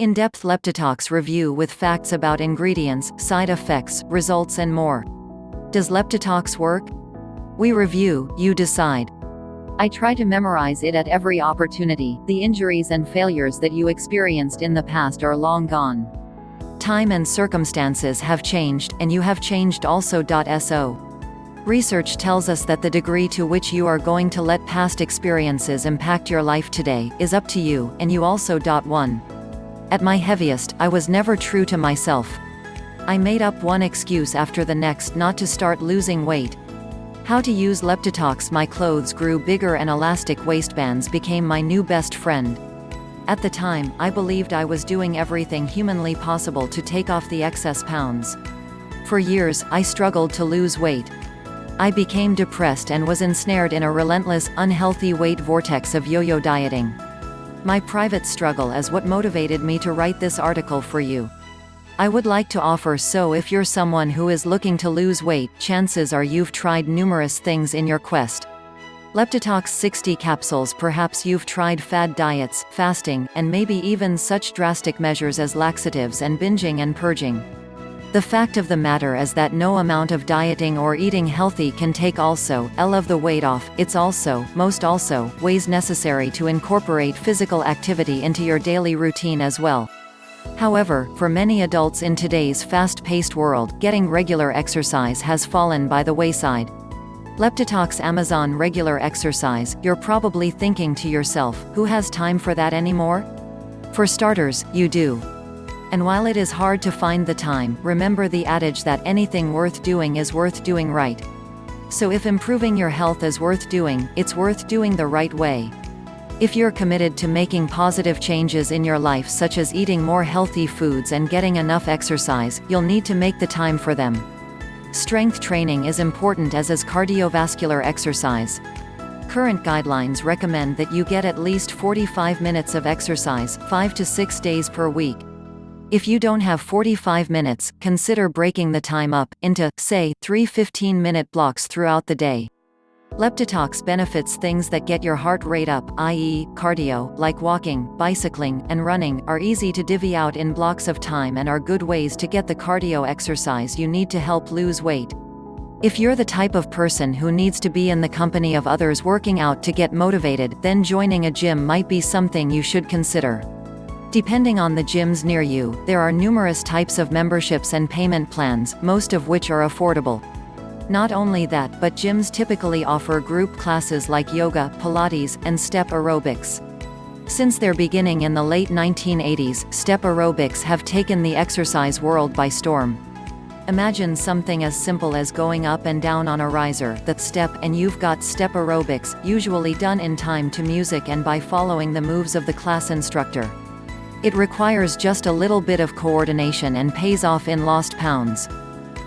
In-depth Leptitox review with facts about ingredients, side effects, results and more. Does Leptitox work? We review, you decide. I try to memorize it at every opportunity. The injuries and failures that you experienced in the past are long gone. Time and circumstances have changed, and you have changed also. So. Research tells us that the degree to which you are going to let past experiences impact your life today is up to you, and you also. 1. At my heaviest, I was never true to myself. I made up one excuse after the next not to start losing weight. How to use Leptitox. My clothes grew bigger and elastic waistbands became my new best friend. At the time, I believed I was doing everything humanly possible to take off the excess pounds. For years, I struggled to lose weight. I became depressed and was ensnared in a relentless, unhealthy weight vortex of yo-yo dieting. My private struggle is what motivated me to write this article for you. I would like to offer, so if you're someone who is looking to lose weight, chances are you've tried numerous things in your quest. Leptitox 60 capsules. Perhaps you've tried fad diets, fasting, and maybe even such drastic measures as laxatives and binging and purging. The fact of the matter is that no amount of dieting or eating healthy can take also of the weight off. It's also, most also, ways necessary to incorporate physical activity into your daily routine as well. However, for many adults in today's fast-paced world, getting regular exercise has fallen by the wayside. Leptitox Amazon regular exercise. You're probably thinking to yourself, who has time for that anymore? For starters, you do. And while it is hard to find the time, remember the adage that anything worth doing is worth doing right. So if improving your health is worth doing, it's worth doing the right way. If you're committed to making positive changes in your life, such as eating more healthy foods and getting enough exercise, you'll need to make the time for them. Strength training is important, as is cardiovascular exercise. Current guidelines recommend that you get at least 45 minutes of exercise, 5 to 6 days per week. If you don't have 45 minutes, consider breaking the time up into, say, 3 15-minute blocks throughout the day. Leptitox benefits. Things that get your heart rate up, i.e., cardio, like walking, bicycling, and running, are easy to divvy out in blocks of time and are good ways to get the cardio exercise you need to help lose weight. If you're the type of person who needs to be in the company of others working out to get motivated, then joining a gym might be something you should consider. Depending on the gyms near you, there are numerous types of memberships and payment plans, most of which are affordable. Not only that, but gyms typically offer group classes like yoga, Pilates, and step aerobics. Since their beginning in the late 1980s, step aerobics have taken the exercise world by storm. Imagine something as simple as going up and down on a riser, that step, and you've got step aerobics, usually done in time to music and by following the moves of the class instructor. It requires just a little bit of coordination and pays off in lost pounds.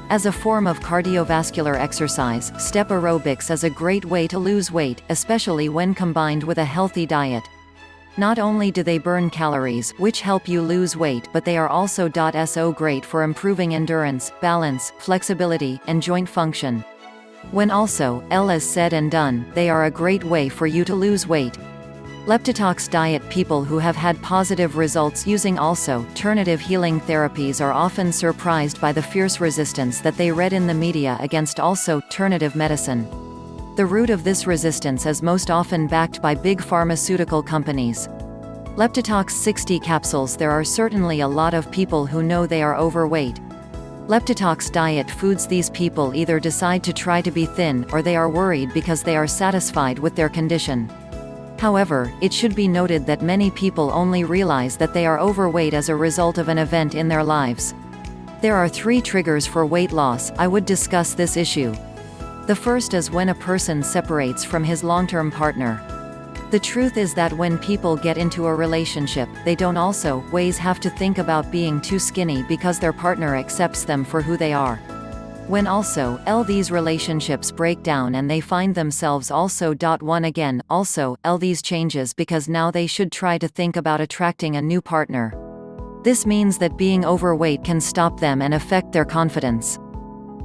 As a form of cardiovascular exercise, step aerobics is a great way to lose weight, especially when combined with a healthy diet. Not only do they burn calories, which help you lose weight, but they are also so great for improving endurance, balance, flexibility, and joint function. When also is said and done, they are a great way for you to lose weight. Leptitox diet. People who have had positive results using alternative healing therapies are often surprised by the fierce resistance that they read in the media against alternative medicine. The root of this resistance is most often backed by big pharmaceutical companies. Leptitox 60 capsules. There are certainly a lot of people who know they are overweight. Leptitox diet foods. These people either decide to try to be thin, or they are worried because they are satisfied with their condition. However, it should be noted that many people only realize that they are overweight as a result of an event in their lives. There are 3 triggers for weight loss. I would discuss this issue. The first is when a person separates from his long-term partner. The truth is that when people get into a relationship, they don't always have to think about being too skinny because their partner accepts them for who they are. When these relationships break down and they find themselves one again, these changes because now they should try to think about attracting a new partner. This means that being overweight can stop them and affect their confidence.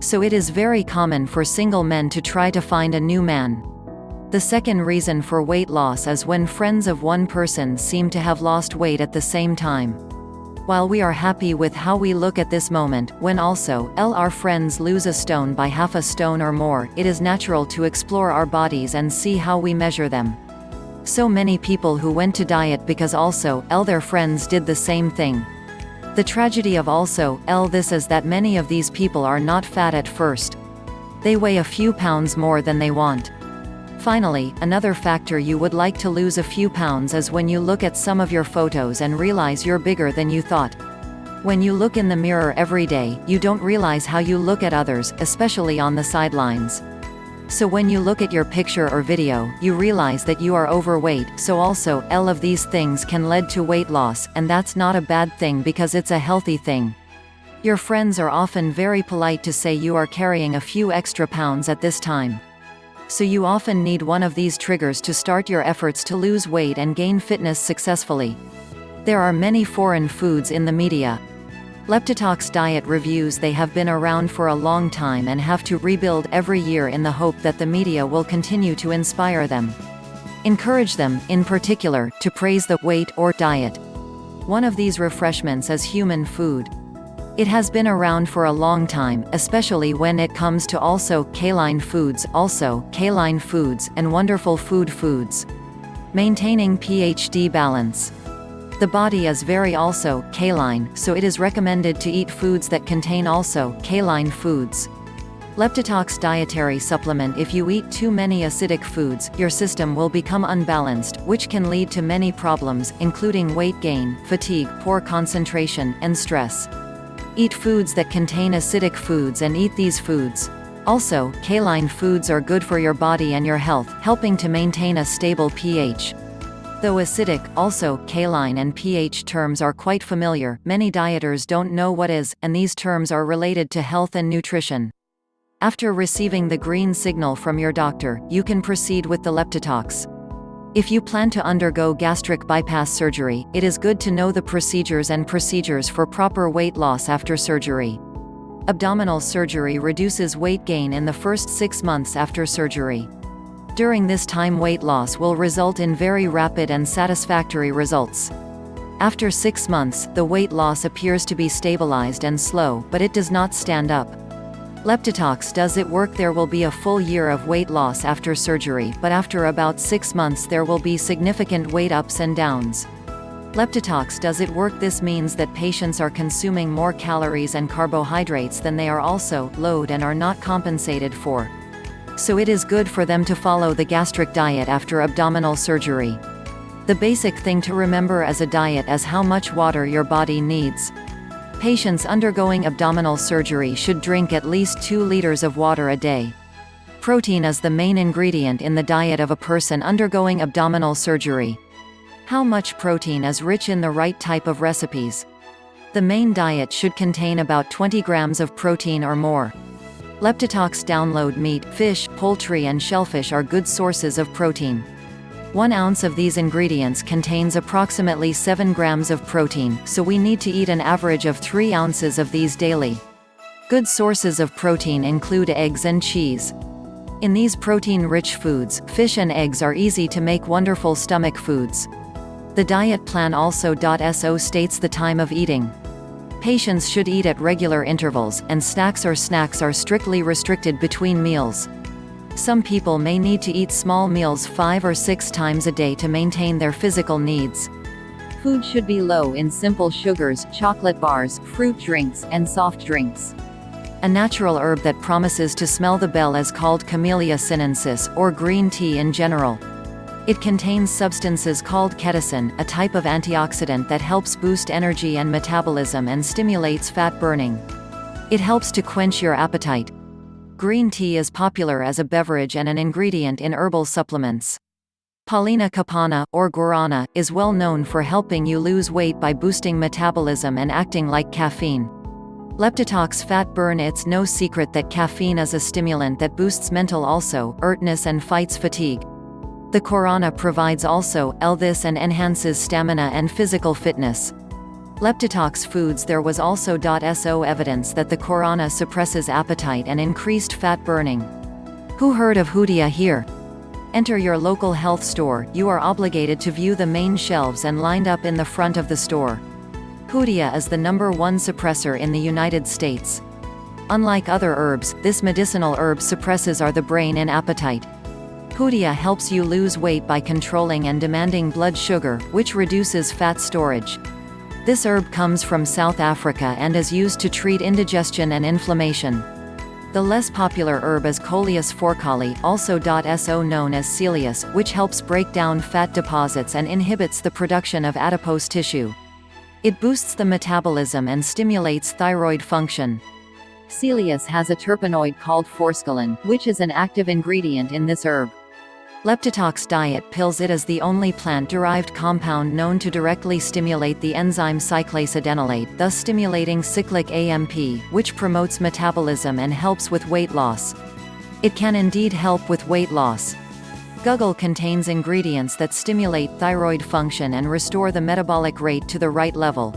So it is very common for single men to try to find a new man. The second reason for weight loss is when friends of one person seem to have lost weight at the same time. While we are happy with how we look at this moment, when also, our friends lose a stone by half a stone or more, it is natural to explore our bodies and see how we measure them. So many people who went to diet because also, their friends did the same thing. The tragedy of also, this is that many of these people are not fat at first. They weigh a few pounds more than they want. Finally, another factor you would like to lose a few pounds is when you look at some of your photos and realize you're bigger than you thought. When you look in the mirror every day, you don't realize how you look at others, especially on the sidelines. So when you look at your picture or video, you realize that you are overweight, so also, of these things can lead to weight loss, and that's not a bad thing because it's a healthy thing. Your friends are often very polite to say you are carrying a few extra pounds at this time. So you often need one of these triggers to start your efforts to lose weight and gain fitness successfully. There are many foreign foods in the media. Leptitox diet reviews. They have been around for a long time and have to rebuild every year in the hope that the media will continue to inspire them. Encourage them, in particular, to praise the weight or diet. One of these refreshments is human food. It has been around for a long time, especially when it comes to also kaline foods, and wonderful foods. Maintaining pH balance. The body is very also kaline, so it is recommended to eat foods that contain also kaline foods. Leptitox dietary supplement. If you eat too many acidic foods, your system will become unbalanced, which can lead to many problems, including weight gain, fatigue, poor concentration, and stress. Eat foods that contain acidic foods and eat these foods. Also, kaline foods are good for your body and your health, helping to maintain a stable pH. Though acidic, also, kaline and pH terms are quite familiar, many dieters don't know what is, and these terms are related to health and nutrition. After receiving the green signal from your doctor, you can proceed with the Leptitox. If you plan to undergo gastric bypass surgery, it is good to know the procedures for proper weight loss after surgery. Abdominal surgery reduces weight gain in the first 6 months after surgery. During this time, weight loss will result in very rapid and satisfactory results. After 6 months, the weight loss appears to be stabilized and slow, but it does not stand up. Leptitox does it work? There will be a full year of weight loss after surgery, but after about 6 months there will be significant weight ups and downs. Leptitox does it work? This means that patients are consuming more calories and carbohydrates than they are also load and are not compensated for. So it is good for them to follow the gastric diet after abdominal surgery. The basic thing to remember as a diet is how much water your body needs. Patients undergoing abdominal surgery should drink at least 2 liters of water a day. Protein is the main ingredient in the diet of a person undergoing abdominal surgery. How much protein is rich in the right type of recipes? The main diet should contain about 20 grams of protein or more. Leptitox download. Meat, fish, poultry and shellfish are good sources of protein. 1 ounce of these ingredients contains approximately 7 grams of protein, so we need to eat an average of 3 ounces of these daily. Good sources of protein include eggs and cheese. In these protein-rich foods, fish and eggs are easy to make wonderful stomach foods. The diet plan also states the time of eating. Patients should eat at regular intervals, and snacks are strictly restricted between meals. Some people may need to eat small meals 5 or 6 times a day to maintain their physical needs. Food should be low in simple sugars, chocolate bars, fruit drinks, and soft drinks. A natural herb that promises to smell the bell is called Camellia sinensis, or green tea in general. It contains substances called catechin, a type of antioxidant that helps boost energy and metabolism and stimulates fat burning. It helps to quench your appetite. Green tea is popular as a beverage and an ingredient in herbal supplements. Paulina capana, or guarana, is well known for helping you lose weight by boosting metabolism and acting like caffeine. Leptitox fat burn. It's no secret that caffeine is a stimulant that boosts mental also, alertness and fights fatigue. The guarana provides also, this and enhances stamina and physical fitness. Leptitox foods. There was also so evidence that the guarana suppresses appetite and increased fat burning. Who heard of Hoodia here? Enter your local health store. You are obligated to view the main shelves and lined up in the front of the store. Hoodia is the #1 suppressor in the United States. Unlike other herbs, this medicinal herb suppresses the brain and appetite. Hoodia helps you lose weight by controlling and demanding blood sugar, which reduces fat storage. This herb comes from South Africa and is used to treat indigestion and inflammation. The less popular herb is Coleus forcalli, also so known as Celius, which helps break down fat deposits and inhibits the production of adipose tissue. It boosts the metabolism and stimulates thyroid function. Celius has a terpenoid called forskolin, which is an active ingredient in this herb. Leptitox diet pills. It is the only plant-derived compound known to directly stimulate the enzyme cyclase adenylate, thus stimulating cyclic AMP, which promotes metabolism and helps with weight loss. It can indeed help with weight loss. Guggul contains ingredients that stimulate thyroid function and restore the metabolic rate to the right level.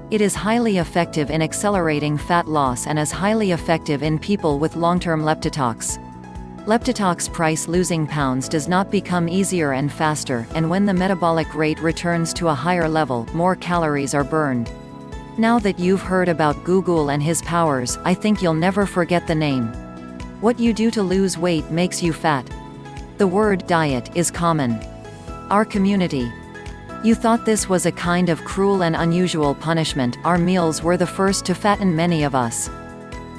It is highly effective in accelerating fat loss and is highly effective in people with long-term leptitox. Leptitox price losing pounds does not become easier and faster, and when the metabolic rate returns to a higher level, more calories are burned. Now that you've heard about Guggul and his powers, I think you'll never forget the name. What you do to lose weight makes you fat. The word diet is common. Our community. You thought this was a kind of cruel and unusual punishment. Our meals were the first to fatten many of us.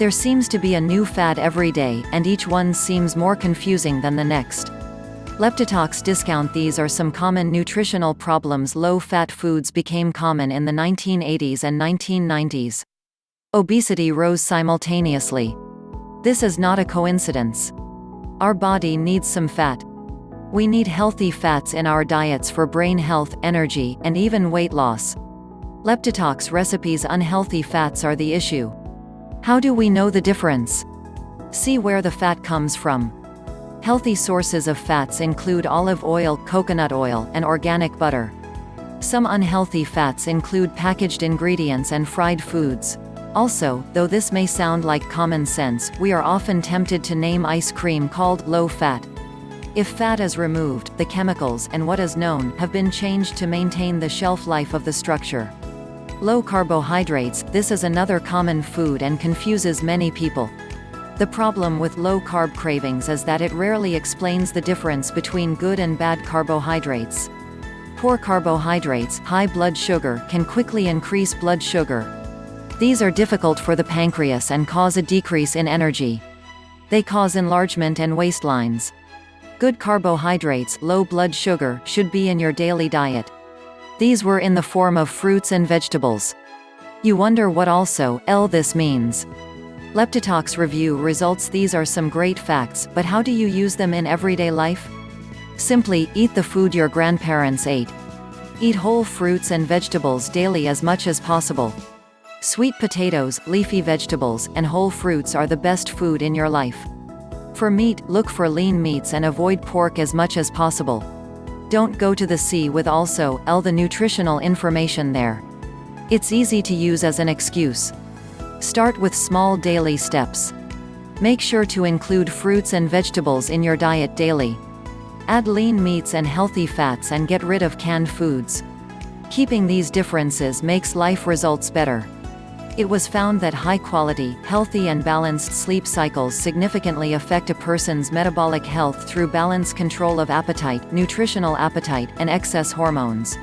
There seems to be a new fad every day, and each one seems more confusing than the next. Leptitox discount. These are some common nutritional problems. Low-fat foods became common in the 1980s and 1990s. Obesity rose simultaneously. This is not a coincidence. Our body needs some fat. We need healthy fats in our diets for brain health, energy, and even weight loss. Leptitox recipes. Unhealthy fats are the issue. How do we know the difference? See where the fat comes from. Healthy sources of fats include olive oil, coconut oil, and organic butter. Some unhealthy fats include packaged ingredients and fried foods. Also, though this may sound like common sense, we are often tempted to name ice cream called low-fat. If fat is removed, the chemicals, and what is known, have been changed to maintain the shelf life of the structure. Low carbohydrates. This is another common food and confuses many people. The problem with low-carb cravings is that it rarely explains the difference between good and bad carbohydrates. Poor carbohydrates, high blood sugar, can quickly increase blood sugar. These are difficult for the pancreas and cause a decrease in energy. They cause enlargement and waistlines. Good carbohydrates, low blood sugar, should be in your daily diet. These were in the form of fruits and vegetables. You wonder what this means. Leptitox review results. These are some great facts, but how do you use them in everyday life? Simply, eat the food your grandparents ate. Eat whole fruits and vegetables daily as much as possible. Sweet potatoes, leafy vegetables, and whole fruits are the best food in your life. For meat, look for lean meats and avoid pork as much as possible. Don't go to the sea with the nutritional information there. It's easy to use as an excuse. Start with small daily steps. Make sure to include fruits and vegetables in your diet daily. Add lean meats and healthy fats and get rid of canned foods. Keeping these differences makes life results better. It was found that high-quality, healthy and balanced sleep cycles significantly affect a person's metabolic health through balanced control of appetite, nutritional appetite, and excess hormones.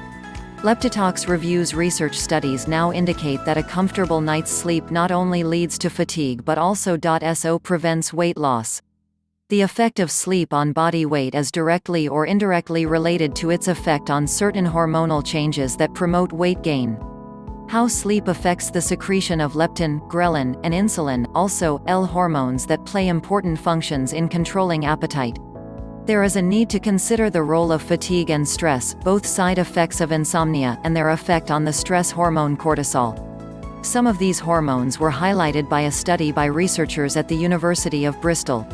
Leptitox reviews. Research studies now indicate that a comfortable night's sleep not only leads to fatigue but also prevents weight loss. The effect of sleep on body weight is directly or indirectly related to its effect on certain hormonal changes that promote weight gain. How sleep affects the secretion of leptin, ghrelin, and insulin, also L hormones that play important functions in controlling appetite. There is a need to consider the role of fatigue and stress, both side effects of insomnia, and their effect on the stress hormone cortisol. Some of these hormones were highlighted by a study by researchers at the University of Bristol.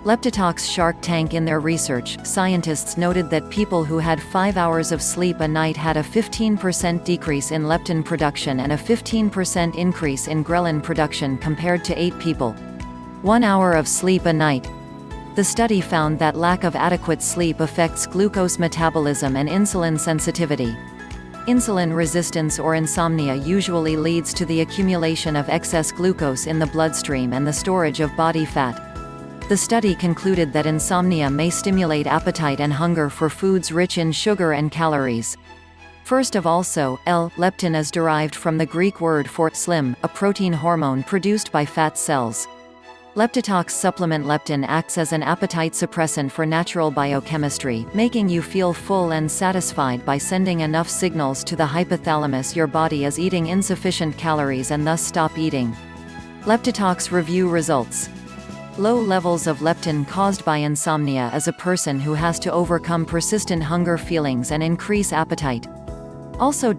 Leptitox Shark Tank. In their research, scientists noted that people who had 5 hours of sleep a night had a 15% decrease in leptin production and a 15% increase in ghrelin production compared to 8 people. 1 hour of sleep a night. The study found that lack of adequate sleep affects glucose metabolism and insulin sensitivity. Insulin resistance or insomnia usually leads to the accumulation of excess glucose in the bloodstream and the storage of body fat. The study concluded that insomnia may stimulate appetite and hunger for foods rich in sugar and calories. First of all, leptin is derived from the Greek word for slim, a protein hormone produced by fat cells. Leptitox supplement leptin acts as an appetite suppressant for natural biochemistry, making you feel full and satisfied by sending enough signals to the hypothalamus your body is eating insufficient calories and thus stop eating. Leptitox review results. Low levels of leptin caused by insomnia is a person who has to overcome persistent hunger feelings and increase appetite. Also,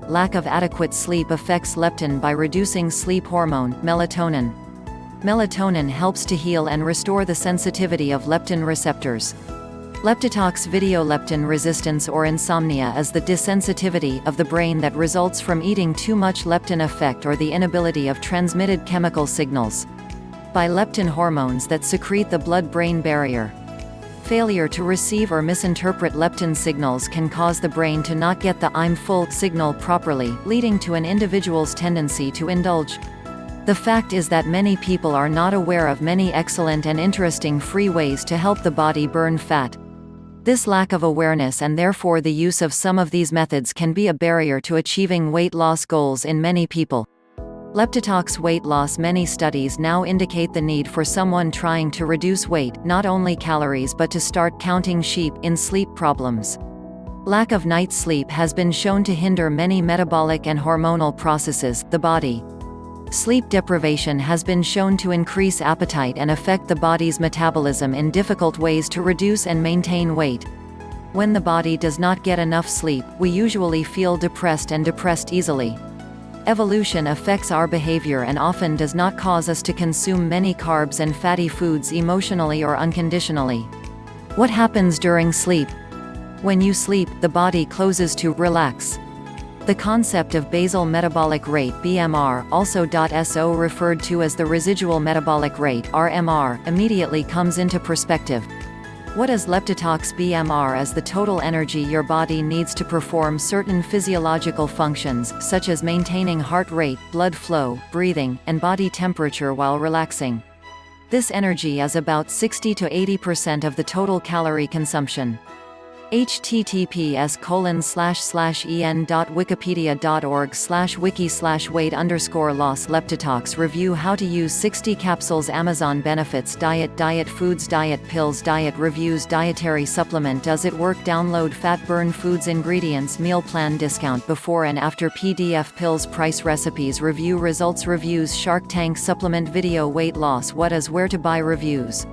lack of adequate sleep affects leptin by reducing sleep hormone, melatonin. Melatonin helps to heal and restore the sensitivity of leptin receptors. Leptitox video leptin resistance or insomnia is the desensitivity of the brain that results from eating too much leptin effect or the inability of transmitted chemical signals by leptin hormones that secrete the blood-brain barrier. Failure to receive or misinterpret leptin signals can cause the brain to not get the "I'm full" signal properly, leading to an individual's tendency to indulge. The fact is that many people are not aware of many excellent and interesting free ways to help the body burn fat. This lack of awareness and therefore the use of some of these methods can be a barrier to achieving weight loss goals in many people. Leptitox weight loss. Many studies now indicate the need for someone trying to reduce weight, not only calories but to start counting sheep, in sleep problems. Lack of night sleep has been shown to hinder many metabolic and hormonal processes, the body. Sleep deprivation has been shown to increase appetite and affect the body's metabolism in difficult ways to reduce and maintain weight. When the body does not get enough sleep, we usually feel depressed and depressed easily. Evolution affects our behavior and often does not cause us to consume many carbs and fatty foods emotionally or unconditionally. What happens during sleep? When you sleep, the body closes to relax. The concept of basal metabolic rate (BMR), also so referred to as the residual metabolic rate (RMR), immediately comes into perspective. What is leptitox BMR? As the total energy your body needs to perform certain physiological functions, such as maintaining heart rate, blood flow, breathing, and body temperature while relaxing. This energy is about 60 to 80% of the total calorie consumption. https://en.wikipedia.org/wiki/weight_loss Leptitox review. How to use 60 capsules. Amazon benefits. Diet foods, diet pills, diet reviews, dietary supplement. Does it work? Download Fat Burn Foods ingredients meal plan discount before and after PDF pills price recipes review results reviews Shark Tank supplement video weight loss what is where to buy reviews.